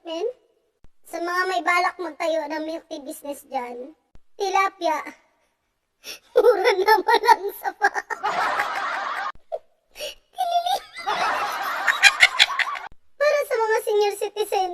men. Sa mga may balak magtayo ng milk tea business dyan, tilapia, mura naman ang sapa. Para sa mga senior citizen,